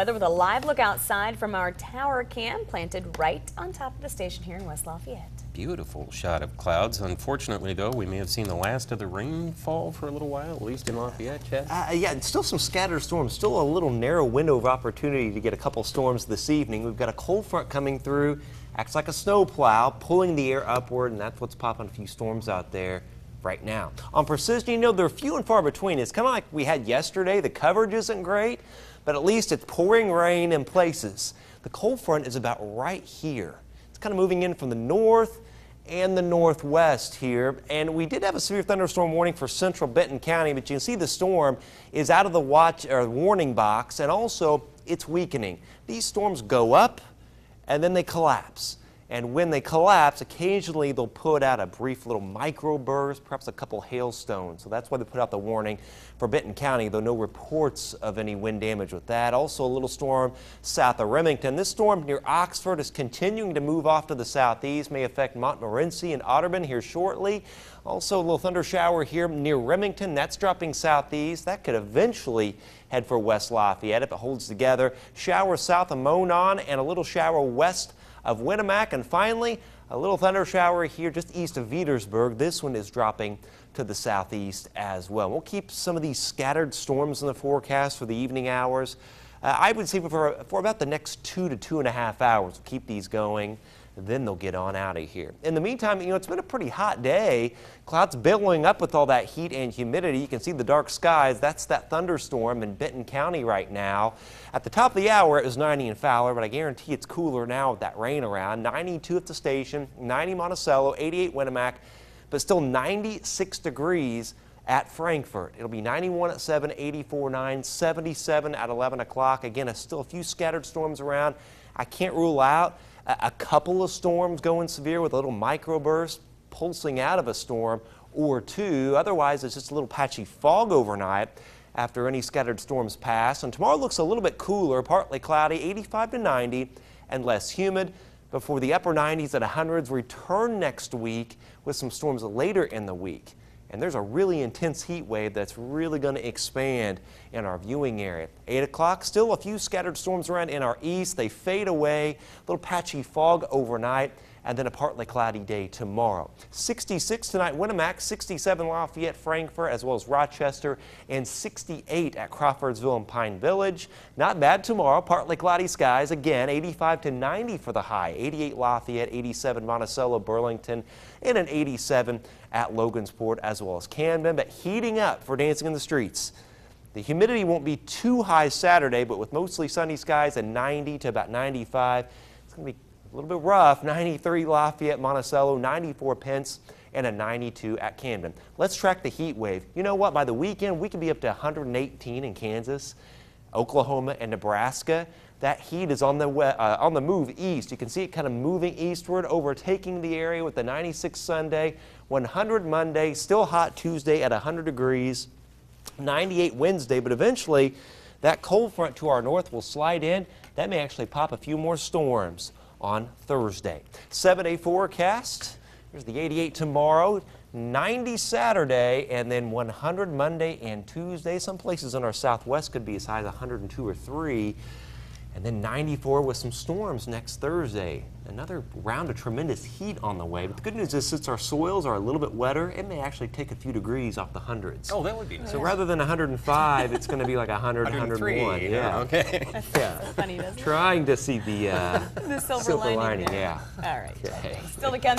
Weather with a live look outside from our tower cam planted right on top of the station here in West Lafayette. Beautiful shot of clouds. Unfortunately, though, we may have seen the last of the rainfall for a little while, at least in Lafayette, Chad. Yeah, and still some scattered storms. Still a little narrow window of opportunity to get a couple storms this evening. We've got a cold front coming through, acts like a snow plow, pulling the air upward, and that's what's popping a few storms out there right now. On precision, you know, they're few and far between. It's kind of like we had yesterday. The coverage isn't great, but at least it's pouring rain in places. The cold front is about right here. It's kind of moving in from the north and the northwest here, and we did have a severe thunderstorm warning for central Benton County, but you can see the storm is out of the watch or warning box, and also it's weakening. These storms go up and then they collapse. And when they collapse, occasionally they'll put out a brief little microburst, perhaps a couple hailstones. So that's why they put out the warning for Benton County, though no reports of any wind damage with that. Also a little storm south of Remington. This storm near Oxford is continuing to move off to the southeast, may affect Montmorency and Otterburn here shortly. Also a little thunder shower here near Remington. That's dropping southeast. That could eventually head for West Lafayette if it holds together. Shower south of Monon and a little shower west of Winnemac, and finally a little thunder shower here just east of Vedersburg. This one is dropping to the southeast as well. We'll keep some of these scattered storms in the forecast for the evening hours. I would say for about the next 2 to 2.5 hours. We'll keep these going, then they'll get on out of here. In the meantime, you know, it's been a pretty hot day. Clouds billowing up with all that heat and humidity. You can see the dark skies. That's that thunderstorm in Benton County right now. At the top of the hour, it was 90 in Fowler, but I guarantee it's cooler now with that rain around. 92 at the station, 90 Monticello, 88 Winnemac, but still 96 degrees at Frankfort. It'll be 91 at 7, 84 9, 77 at 11 o'clock. Again, still a few scattered storms around. I can't rule out a couple of storms going severe with a little microburst pulsing out of a storm or two. Otherwise, it's just a little patchy fog overnight after any scattered storms pass. And tomorrow looks a little bit cooler, partly cloudy, 85 to 90 and less humid. Before the upper 90s at 100s return next week with some storms later in the week. And there's a really intense heat wave that's really going to expand in our viewing area. 8 o'clock, still a few scattered storms around in our east. They fade away, a little patchy fog overnight, and then a partly cloudy day tomorrow. 66 tonight, Winnemac, 67 Lafayette, Frankfort, as well as Rochester, and 68 at Crawfordsville and Pine Village. Not bad tomorrow, partly cloudy skies. Again, 85 to 90 for the high. 88 Lafayette, 87 Monticello, Burlington, and an 87 at Logansport, as well as Camden, but heating up for Dancing in the Streets. The humidity won't be too high Saturday, but with mostly sunny skies and 90 to about 95, it's going to be a little bit rough. 93 Lafayette, Monticello, 94 Pence, and a 92 at Camden. Let's track the heat wave. You know what? By the weekend, we could be up to 118 in Kansas, Oklahoma, and Nebraska. That heat is on the move east. You can see it kind of moving eastward, overtaking the area with the 96 Sunday, 100 Monday, still hot Tuesday at 100 degrees, 98 Wednesday, but eventually that cold front to our north will slide in. That may actually pop a few more storms on Thursday. 7-day forecast. Here's the 88 tomorrow, 90 Saturday, and then 100 Monday and Tuesday. Some places in our southwest could be as high as 102 or 3. And then 94 with some storms next Thursday. Another round of tremendous heat on the way. But the good news is, since our soils are a little bit wetter, it may actually take a few degrees off the hundreds. Oh, that would be nice. So rather than 105, it's going to be like 100, 101. Yeah. Okay. Yeah. Funny, doesn't it? Trying to see the The silver lining. Yeah. All right. Okay. Still to come.